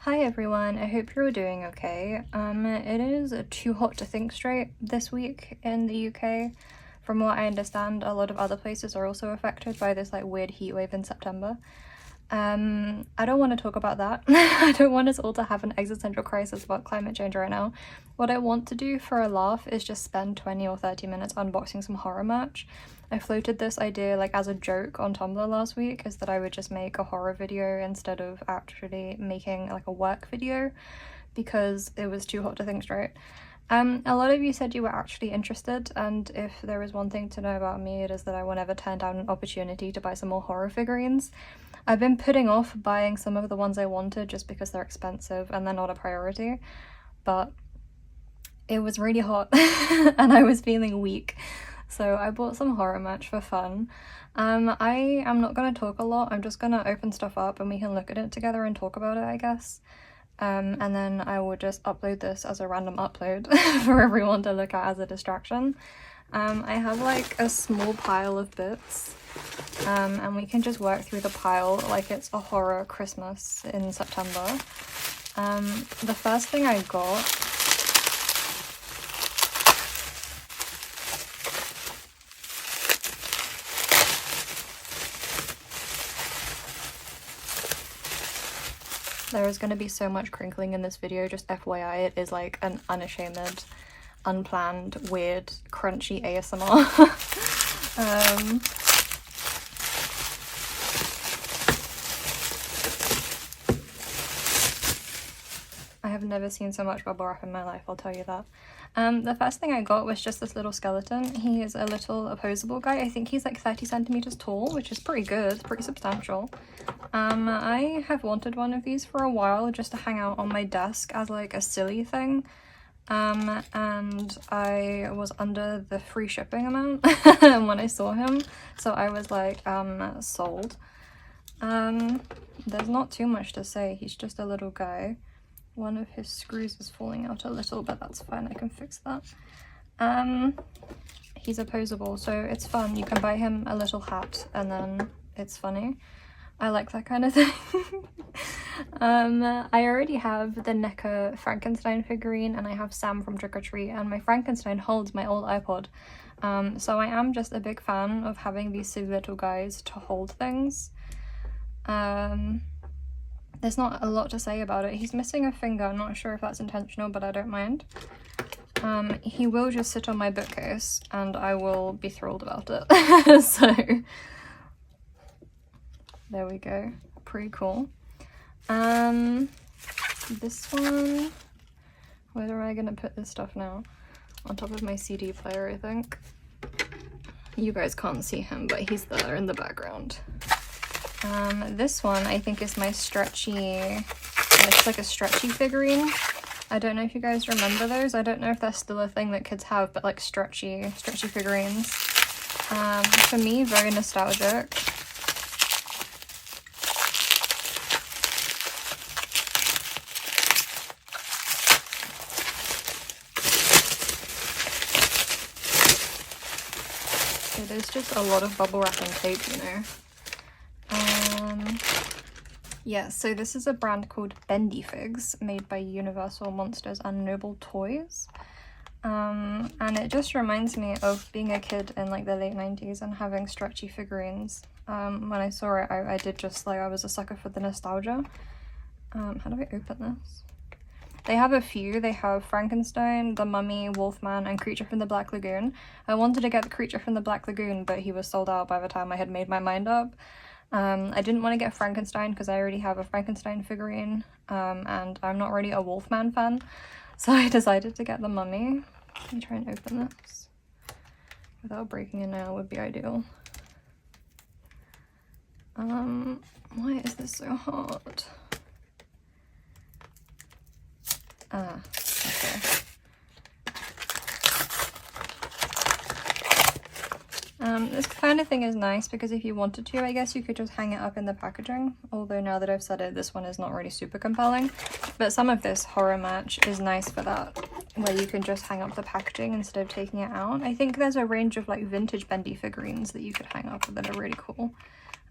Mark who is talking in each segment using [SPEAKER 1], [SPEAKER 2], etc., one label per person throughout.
[SPEAKER 1] Hi everyone, I hope you're all doing okay. It is too hot to think straight this week in the UK. From what I understand, a lot of other places are also affected by this like weird heat wave in September. I don't want to talk about that. I don't want us all to have an existential crisis about climate change right now. What I want to do for a laugh is just spend 20 or 30 minutes unboxing some horror merch. I floated this idea like as a joke on Tumblr last week, is that I would just make a horror video instead of actually making like a work video because it was too hot to think straight. A lot of you said you were actually interested, and if there is one thing to know about me, it is that I will never turn down an opportunity to buy some more horror figurines. I've been putting off buying some of the ones I wanted just because they're expensive and they're not a priority, but it was really hot and I was feeling weak, so I bought some horror merch for fun. I am not going to talk a lot, I'm just going to open stuff up and we can look at it together and talk about it, I guess. And then I will just upload this as a random upload for everyone to look at as a distraction. I have like a small pile of bits, and we can just work through the pile like it's a horror Christmas in September. The first thing I got there is going to be so much crinkling in this video, just FYI, it is like an unashamed, unplanned, weird, crunchy ASMR. I have never seen so much bubble wrap in my life, I'll tell you that. The first thing I got was just this little skeleton. He is a little opposable guy. I think he's like 30 centimeters tall, which is pretty good, pretty substantial. I have wanted one of these for a while just to hang out on my desk as like a silly thing. And I was under the free shipping amount when I saw him, so I was like, sold. There's not too much to say, he's just a little guy. One of his screws is falling out a little, but that's fine, I can fix that. He's opposable, so it's fun. You can buy him a little hat and then it's funny. I like that kind of thing. I already have the NECA Frankenstein figurine and I have Sam from Trick or Treat, and my Frankenstein holds my old iPod. So I am just a big fan of having these silly little guys to hold things. There's not a lot to say about it. He's missing a finger. I'm not sure if that's intentional, but I don't mind. He will just sit on my bookcase and I will be thrilled about it. So there we go. Pretty cool. This one, where am I gonna put this stuff now? On top of my CD player, I think. You guys can't see him, but he's there in the background. This one I think is my stretchy, it's like a stretchy figurine. I don't know if you guys remember those. I don't know if that's still a thing that kids have, but like stretchy figurines. For me, very nostalgic. It is just a lot of bubble wrap and tape, you know. Yeah, so this is a brand called BendyFigs, made by Universal Monsters and Noble Toys. And it just reminds me of being a kid in like the late 90s and having stretchy figurines. When I saw it, I did just like, I was a sucker for the nostalgia. How do I open this? They have a few. They have Frankenstein, the Mummy, Wolfman, and Creature from the Black Lagoon. I wanted to get the Creature from the Black Lagoon, but he was sold out by the time I had made my mind up. I didn't want to get Frankenstein because I already have a Frankenstein figurine, and I'm not really a Wolfman fan, so I decided to get the Mummy. Let me try and open this without breaking a nail would be ideal. Why is this so hard? Okay. This kind of thing is nice because if you wanted to, I guess you could just hang it up in the packaging, although now that I've said it, this one is not really super compelling. But some of this horror merch is nice for that, where you can just hang up the packaging instead of taking it out. I think there's a range of like vintage bendy figurines that you could hang up that are really cool.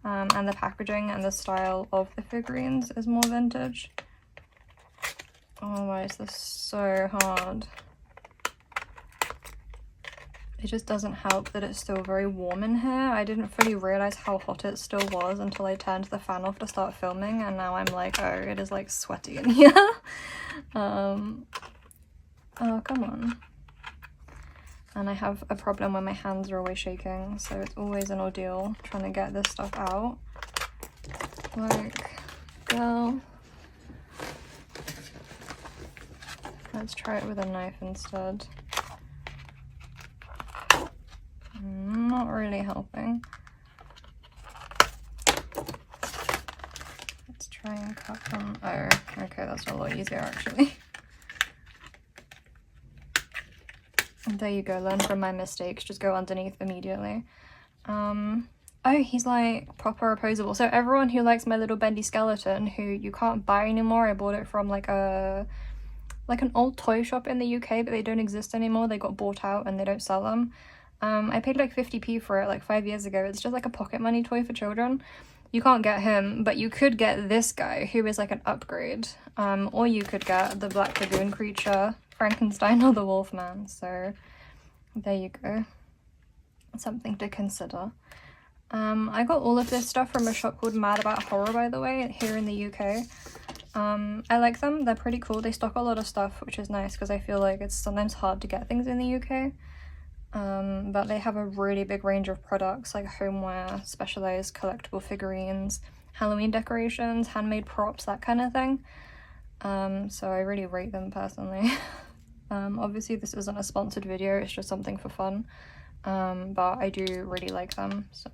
[SPEAKER 1] And the packaging and the style of the figurines is more vintage. Oh, why is this so hard? It just doesn't help that it's still very warm in here. I didn't fully realize how hot it still was until I turned the fan off to start filming, and now I'm like, oh, it is like sweaty in here. Oh, come on. And I have a problem where my hands are always shaking, so it's always an ordeal trying to get this stuff out. Like, girl. Let's try it with a knife instead. Not really helping. Let's try and cut them. Oh, okay, that's a lot easier actually. And there you go, learn from my mistakes, just go underneath immediately. Oh, he's like proper opposable. So everyone who likes my little bendy skeleton, who you can't buy anymore, I bought it from like an old toy shop in the UK, but they don't exist anymore. They got bought out and they don't sell them. I paid like 50p for it like 5 years ago. It's just like a pocket money toy for children. You can't get him, but you could get this guy who is like an upgrade. Or you could get the Black Lagoon creature, Frankenstein, or the Wolfman. So there you go. Something to consider. I got all of this stuff from a shop called Mad About Horror, by the way, here in the UK. I like them. They're pretty cool. They stock a lot of stuff, which is nice because I feel like it's sometimes hard to get things in the UK. But they have a really big range of products like homeware, specialized collectible figurines, Halloween decorations, handmade props, that kind of thing. So I really rate them personally. Obviously this isn't a sponsored video, it's just something for fun. But I do really like them, so.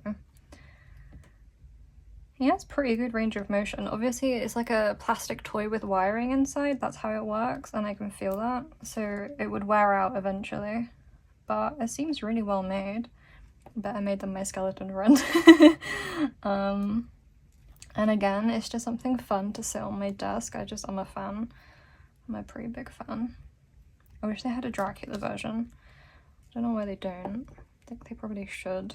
[SPEAKER 1] Yeah, it's pretty good range of motion. Obviously it's like a plastic toy with wiring inside, that's how it works, and I can feel that. So it would wear out eventually. But it seems really well made. Better made than my skeleton friend. And again, it's just something fun to sit on my desk. I'm a fan. I'm a pretty big fan. I wish they had a Dracula version. I don't know why they don't. I think they probably should.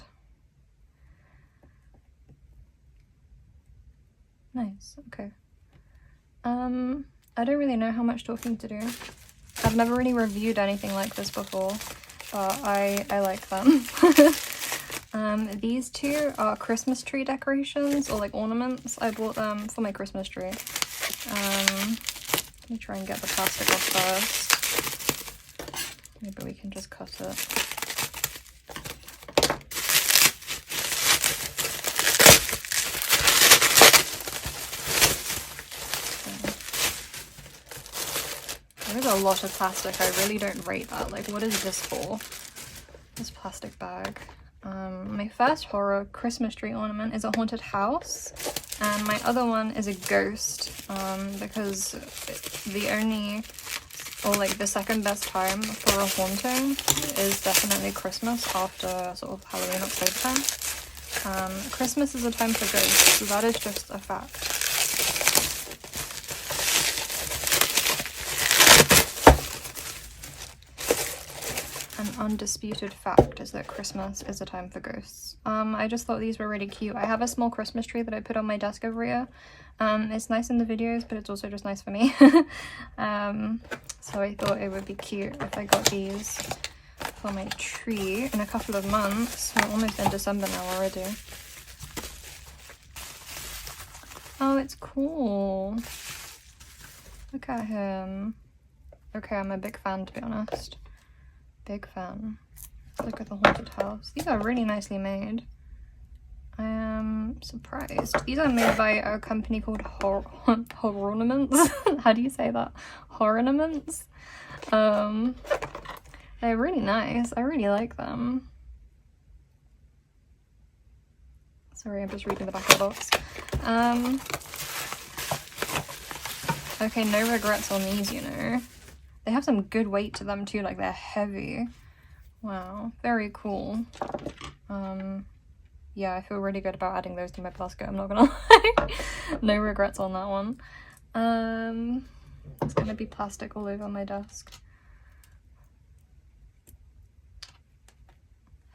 [SPEAKER 1] Nice, okay. I don't really know how much talking to do. I've never really reviewed anything like this before, but I like them. These two are Christmas tree decorations, or like ornaments. I bought them for my Christmas tree. Let me try and get the plastic off first. Maybe we can just cut it. There's a lot of plastic. I really don't rate that. Like, what is this for? This plastic bag. My first horror Christmas tree ornament is a haunted house, and my other one is a ghost, because the only, or like the second best time for a haunting is definitely Christmas, after sort of Halloween, October time. Christmas is a time for ghosts, so that is just a fact. An undisputed fact is that Christmas is a time for ghosts. I just thought these were really cute. I have a small Christmas tree that I put on my desk every year. It's nice in the videos, but it's also just nice for me. So I thought it would be cute if I got these for my tree in a couple of months. We're almost in December now already. Oh, it's cool. Look at him. Okay, I'm a big fan, to be honest. Big fan. Let's look at the haunted house. These are really nicely made. I am surprised. These are made by a company called Ornaments. How do you say that? Ornaments. They're really nice. I really like them. Sorry, I'm just reading the back of the box. Okay, no regrets on these, you know. They have some good weight to them too, like they're heavy. Wow, very cool. Yeah, I feel really good about adding those to my basket, I'm not gonna lie. No regrets on that one. It's gonna be plastic all over my desk.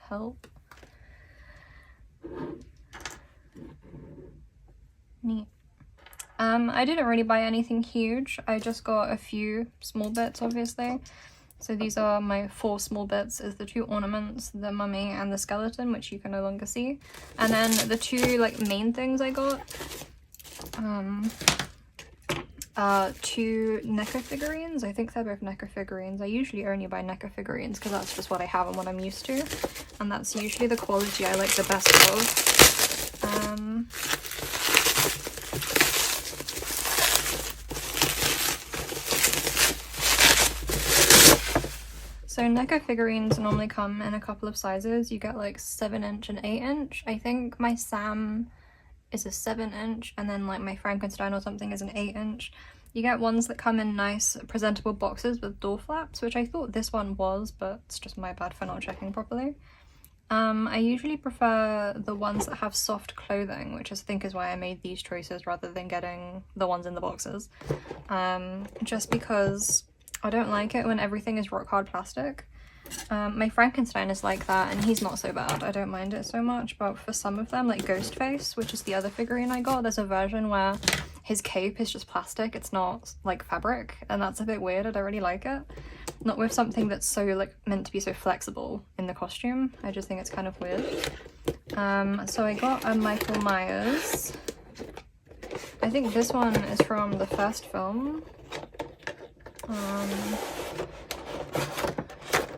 [SPEAKER 1] Help. Neat. I didn't really buy anything huge. I just got a few small bits, obviously. So these are my 4 small bits, is the 2 ornaments, the mummy and the skeleton, which you can no longer see. And then the 2 like main things I got, 2 NECA figurines. I think they're both NECA figurines. I usually only buy NECA figurines because that's just what I have and what I'm used to. And that's usually the quality I like the best of. So NECA figurines normally come in a couple of sizes. You get like 7-inch and 8-inch. I think my Sam is a 7-inch, and then like my Frankenstein or something is an 8-inch. You get ones that come in nice presentable boxes with door flaps, which I thought this one was, but it's just my bad for not checking properly. I usually prefer the ones that have soft clothing, which I think is why I made these choices rather than getting the ones in the boxes. Just because I don't like it when everything is rock hard plastic. My Frankenstein is like that and he's not so bad. I don't mind it so much, but for some of them, like Ghostface, which is the other figurine I got, there's a version where his cape is just plastic, it's not like fabric, and that's a bit weird. I don't really like it. Not with something that's so like meant to be so flexible in the costume. I just think it's kind of weird. So I got a Michael Myers. I think this one is from the first film. I'm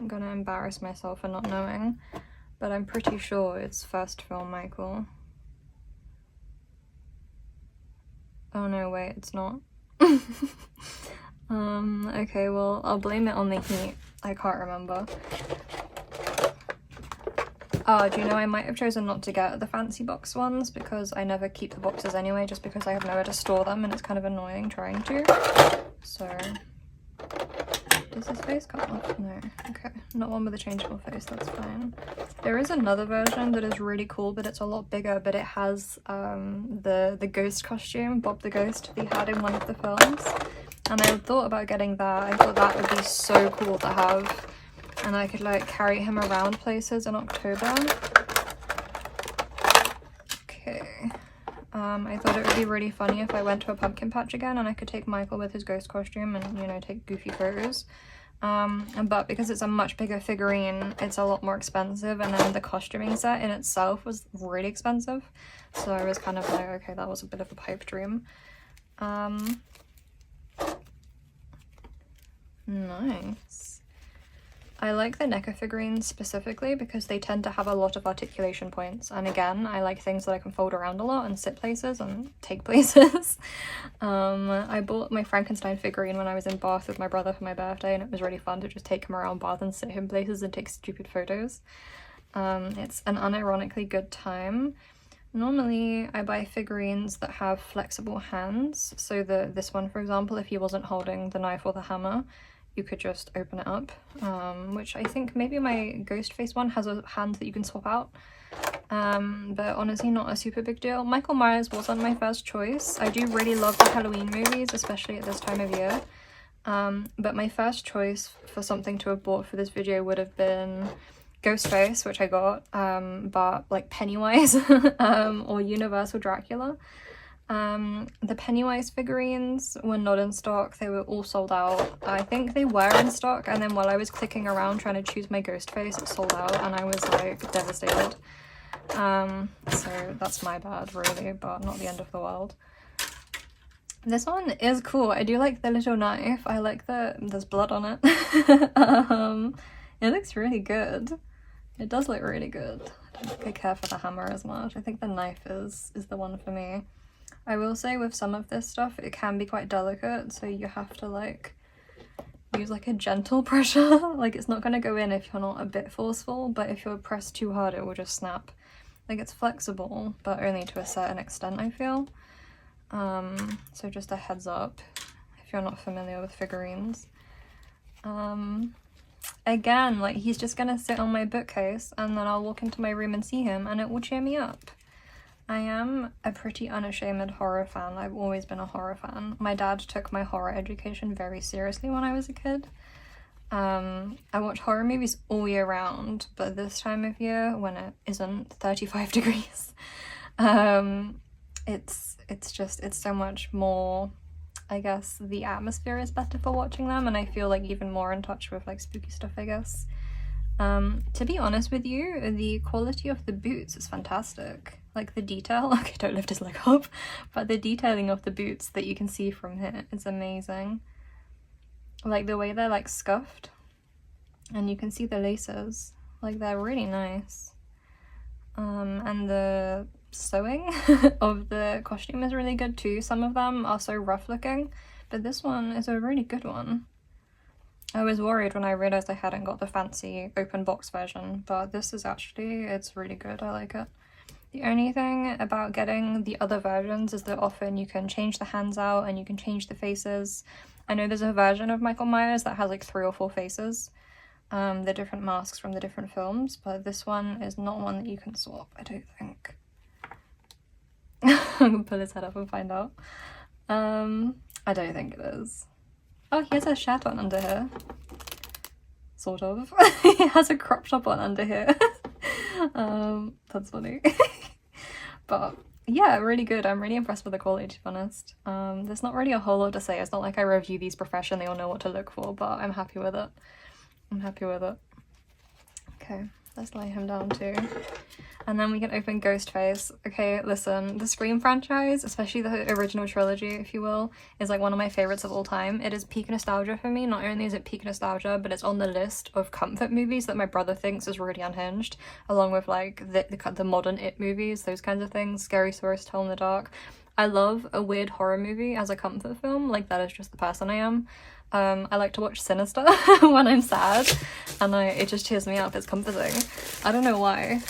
[SPEAKER 1] gonna embarrass myself for not knowing, but I'm pretty sure it's first film Michael. Oh no, wait, it's not. Okay, well, I'll blame it on the heat. I can't remember. Do you know, I might have chosen not to get the fancy box ones because I never keep the boxes anyway, just because I have nowhere to store them and it's kind of annoying trying to. So, does his face come off? No. Okay, not one with a changeable face, that's fine. There is another version that is really cool, but it's a lot bigger, but it has the ghost costume, Bob the Ghost, that he had in one of the films. And I thought about getting that. I thought that would be so cool to have. And I could like carry him around places in October. Okay. I thought it would be really funny if I went to a pumpkin patch again and I could take Michael with his ghost costume and, you know, take goofy photos. But because it's a much bigger figurine, it's a lot more expensive, and then the costuming set in itself was really expensive. So I was kind of like, okay, that was a bit of a pipe dream. Nice. I like the NECA figurines specifically because they tend to have a lot of articulation points, and again, I like things that I can fold around a lot and sit places and take places. I bought my Frankenstein figurine when I was in Bath with my brother for my birthday, and it was really fun to just take him around Bath and sit him places and take stupid photos. It's an unironically good time. Normally I buy figurines that have flexible hands, so this one, for example, if he wasn't holding the knife or the hammer, you could just open it up, which I think maybe my Ghostface one has a hand that you can swap out, but honestly not a super big deal. Michael Myers wasn't my first choice. I do really love the Halloween movies, especially at this time of year, but my first choice for something to have bought for this video would have been Ghostface, which I got, but like Pennywise or Universal Dracula. The Pennywise figurines were not in stock. They were all sold out. I think they were in stock, and then while I was clicking around trying to choose my Ghostface, it sold out and I was like devastated. So that's my bad really, but not the end of the world. This one is cool. I do like the little knife. I like there's blood on it. It looks really good. It does look really good. I don't think I care for the hammer as much. I think the knife is the one for me. I will say with some of this stuff, it can be quite delicate, so you have to like use like a gentle pressure. Like it's not gonna go in if you're not a bit forceful, but if you're pressed too hard, it will just snap. Like it's flexible, but only to a certain extent, I feel. So just a heads up if you're not familiar with figurines. Again, like he's just gonna sit on my bookcase and then I'll walk into my room and see him and it will cheer me up. I am a pretty unashamed horror fan. I've always been a horror fan. My dad took my horror education very seriously when I was a kid. I watch horror movies all year round, but this time of year when it isn't 35 degrees, it's so much more, I guess the atmosphere is better for watching them, and I feel like even more in touch with like spooky stuff, I guess. To be honest with you, the quality of the boots is fantastic. Like the detail, okay, don't lift his leg up, but the detailing of the boots that you can see from here is amazing. Like the way they're like scuffed, and you can see the laces, like they're really nice. And the sewing of the costume is really good too. Some of them are so rough looking, but this one is a really good one. I was worried when I realised I hadn't got the fancy open box version, but this is actually, it's really good, I like it. The only thing about getting the other versions is that often you can change the hands out and you can change the faces. I know there's a version of Michael Myers that has like 3 or 4 faces, the different masks from the different films, but this one is not one that you can swap, I don't think. I'm gonna pull his head up and find out. I don't think it is. Oh, he has a shirt on under here. Sort of. He has a crop top on under here. That's funny. But yeah, really good. I'm really impressed with the quality, to be honest. There's not really a whole lot to say. It's not like I review these professionally or know what to look for, but I'm happy with it. I'm happy with it. Okay, let's lay him down too. And then we can open Ghostface. Okay, listen, the Scream franchise, especially the original trilogy, if you will, is like one of my favorites of all time. It is peak nostalgia for me. Not only is it peak nostalgia, but it's on the list of comfort movies that my brother thinks is really unhinged, along with like the modern It movies, those kinds of things, Scary Stories to Tell in the Dark. I love a weird horror movie as a comfort film. Like, that is just the person I am. I like to watch Sinister when I'm sad, and it just cheers me up. It's comforting. I don't know why.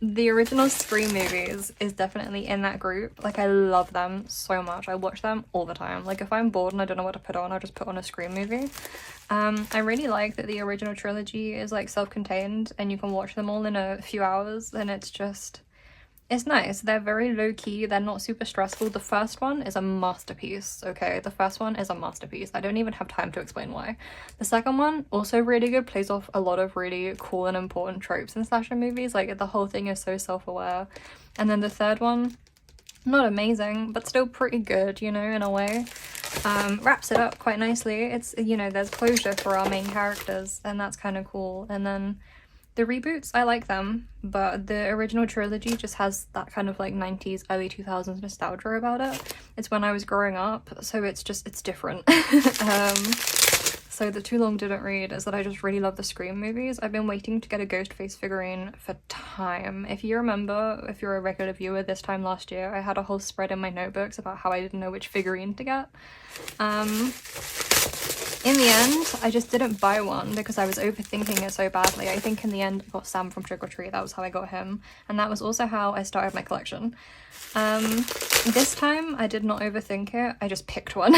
[SPEAKER 1] The original Scream movies is definitely in that group. Like, I love them so much. I watch them all the time. Like, if I'm bored and I don't know what to put on, I'll just put on a Scream movie. I really like that the original trilogy is like self-contained and you can watch them all in a few hours, and it's nice. They're very low-key, they're not super stressful. The first one is a masterpiece, okay? The first one is a masterpiece. I don't even have time to explain why. The second one, also really good, plays off a lot of really cool and important tropes in slasher movies. Like, the whole thing is so self-aware. And then the third one, not amazing, but still pretty good, you know, in a way. Wraps it up quite nicely. It's, you know, there's closure for our main characters, and that's kind of cool. And then the reboots, I like them, but the original trilogy just has that kind of like 90s, early 2000s nostalgia about it. It's when I was growing up, so it's different. So the too long didn't read is that I just really love the Scream movies. I've been waiting to get a Ghostface figurine for time. If you remember, if you're a regular viewer, this time last year, I had a whole spread in my notebooks about how I didn't know which figurine to get. In the end, I just didn't buy one because I was overthinking it so badly. I think in the end I got Sam from Trick or Treat. That was how I got him, and that was also how I started my collection. This time I did not overthink it, I just picked one.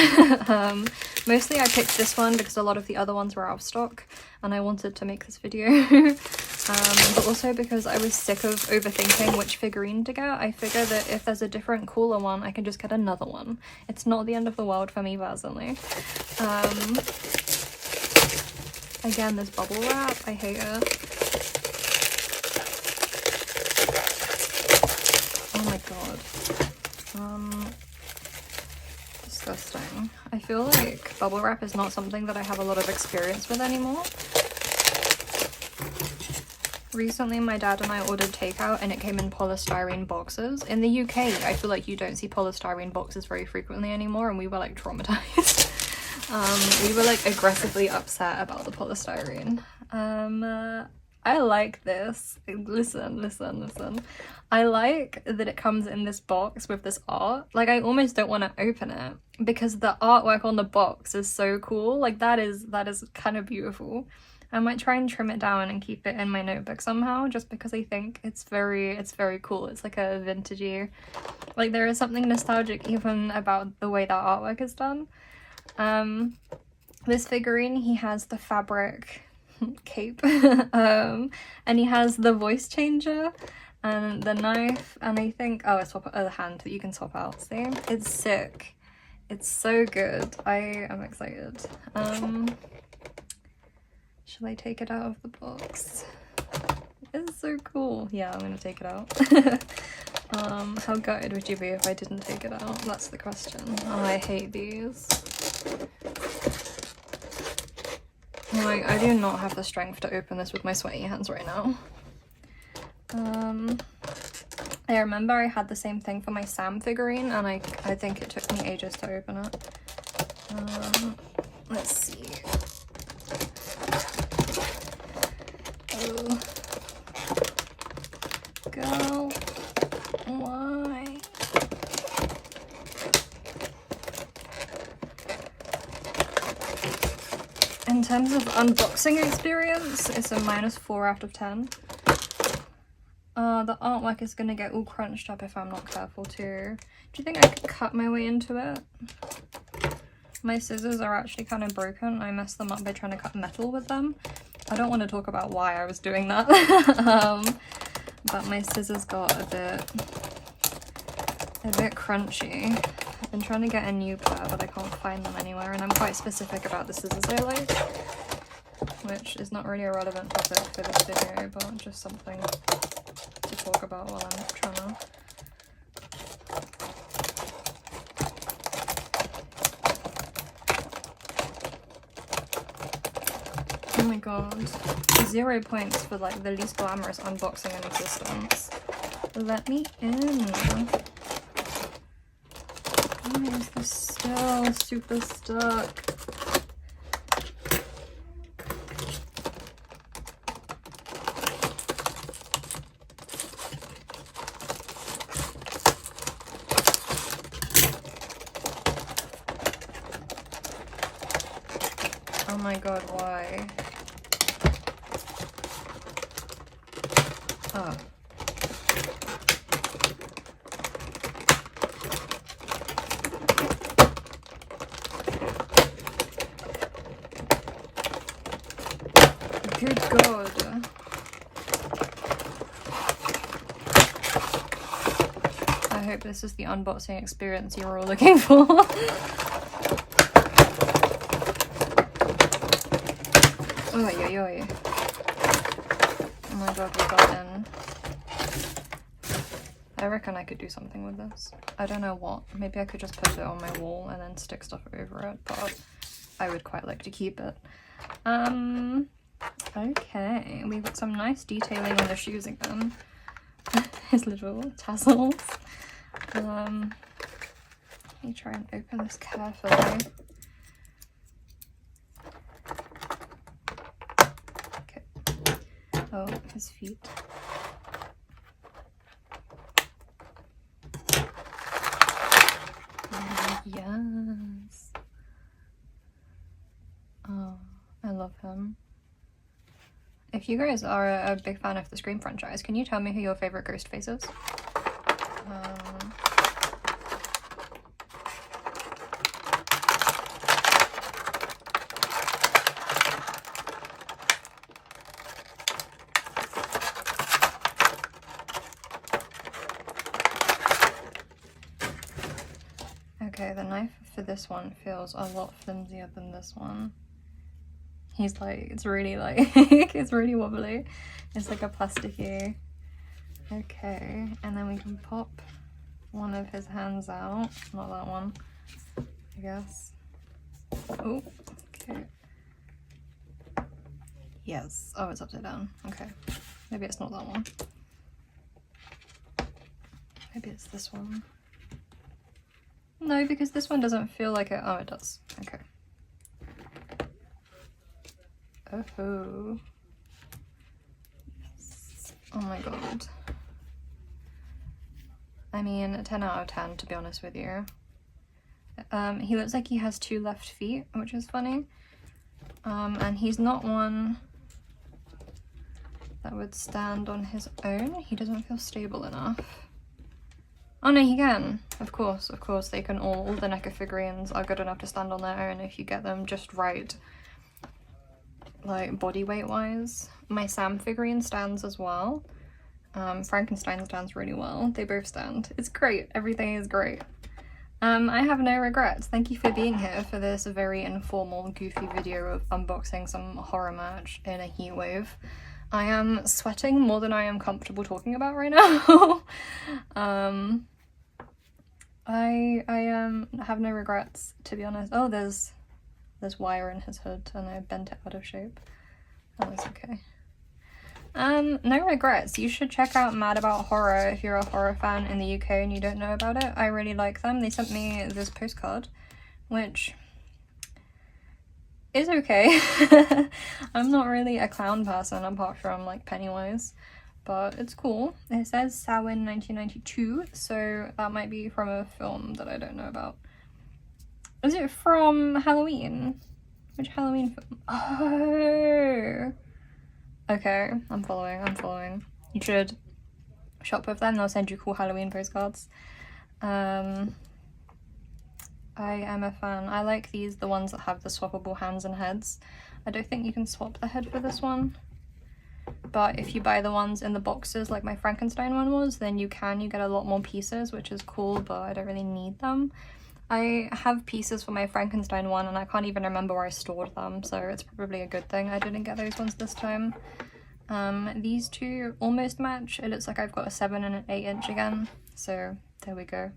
[SPEAKER 1] Mostly I picked this one because a lot of the other ones were out of stock and I wanted to make this video. But also because I was sick of overthinking which figurine to get. I figure that if there's a different, cooler one, I can just get another one. It's not the end of the world for me personally. Again, this bubble wrap, I hate it. Oh my god. Disgusting. I feel like bubble wrap is not something that I have a lot of experience with anymore. Recently, my dad and I ordered takeout and it came in polystyrene boxes. In the UK, I feel like you don't see polystyrene boxes very frequently anymore, and we were like traumatized. We were like aggressively upset about the polystyrene. I like this. Listen. I like that it comes in this box with this art. Like, I almost don't want to open it because the artwork on the box is so cool. Like, that is kind of beautiful. I might try and trim it down and keep it in my notebook somehow, just because I think it's very cool. It's like a vintagey, like, there is something nostalgic even about the way that artwork is done. This figurine, he has the fabric cape, and he has the voice changer and the knife, and I think, oh, it's a hand that you can swap out. See, it's sick. It's so good. I am excited. Shall I take it out of the box? It's so cool. Yeah, I'm gonna take it out. How gutted would you be if I didn't take it out? That's the question. Oh, I hate these. Like, I do not have the strength to open this with my sweaty hands right now. I remember I had the same thing for my Sam figurine, and I think it took me ages to open it. Let's see. Oh. Girl. Why? In terms of unboxing experience, it's a -4 out of 10. The artwork is gonna get all crunched up if I'm not careful too. Do you think I could cut my way into it? My scissors are actually kind of broken. I messed them up by trying to cut metal with them. I don't want to talk about why I was doing that. But my scissors got a bit crunchy. I've been trying to get a new pair, but I can't find them anywhere, and I'm quite specific about the scissors I like, which is not really a relevant topic for this video, but just something to talk about while I'm trying to. Oh my god. 0 points for like the least glamorous unboxing in existence. Let me in. Why is this still super stuck? Oh my god, why? Oh. Good god. I hope this is the unboxing experience you're all looking for. Oh, yo. Oh my god, we got in. I reckon I could do something with this. I don't know what. Maybe I could just put it on my wall and then stick stuff over it, but I would quite like to keep it. Okay, we've got some nice detailing on the shoes again. His little tassels. Let me try and open this carefully. Okay. Oh, his feet. Yes. Oh, I love him. If you guys are a big fan of the Scream franchise, can you tell me who your favorite ghost face is? Okay, the knife for this one feels a lot flimsier than this one. He's like, it's really like, it's really wobbly. It's like a plasticky. Okay, and then we can pop one of his hands out. Not that one, I guess. Oh, okay. Yes. Oh, it's upside down. Okay. Maybe it's not that one. Maybe it's this one. No, because this one doesn't feel like it. Oh, it does. Okay. Oh. Yes. Oh my god. I mean, 10 out of 10, to be honest with you. He looks like he has 2 left feet, which is funny. And he's not one that would stand on his own. He doesn't feel stable enough. Oh no, he can. Of course, they can all the NECA figurines are good enough to stand on their own if you get them just right. Like, body weight wise. My Sam figurine stands as well. Frankenstein stands really well. They both stand. It's great. Everything is great. I have no regrets. Thank you for being here for this very informal, goofy video of unboxing some horror merch in a heat wave. I am sweating more than I am comfortable talking about right now. I have no regrets, to be honest. Oh, there's wire in his hood and I bent it out of shape. That was okay. No regrets. You should check out Mad About Horror if you're a horror fan in the UK and you don't know about it. I really like them. They sent me this postcard, which is okay. I'm not really a clown person apart from like Pennywise, but it's cool. It says Samhain 1992, so that might be from a film that I don't know about. Is it from Halloween? Which Halloween film? Oh! Okay, I'm following. You should shop with them, they'll send you cool Halloween postcards. I am a fan. I like these, the ones that have the swappable hands and heads. I don't think you can swap the head for this one, but if you buy the ones in the boxes like my Frankenstein one was, then you can. You get a lot more pieces, which is cool, but I don't really need them. I have pieces for my Frankenstein one and I can't even remember where I stored them, so it's probably a good thing I didn't get those ones this time. These two almost match. It looks like I've got a 7 and an 8 inch again, so there we go.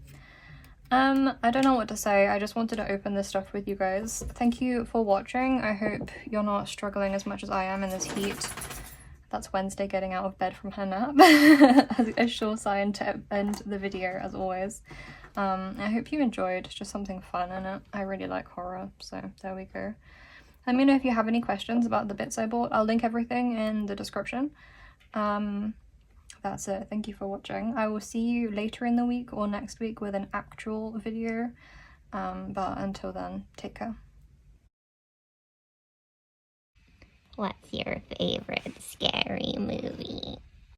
[SPEAKER 1] I don't know what to say. I just wanted to open this stuff with you guys. Thank you for watching. I hope you're not struggling as much as I am in this heat. That's Wednesday getting out of bed from her nap. A sure sign to end the video, as always. I hope you enjoyed. Just something fun in it. I really like horror, so there we go. Let me know if you have any questions about the bits I bought. I'll link everything in the description. That's it. Thank you for watching. I will see you later in the week or next week with an actual video. But until then, take care.
[SPEAKER 2] What's your favorite scary movie?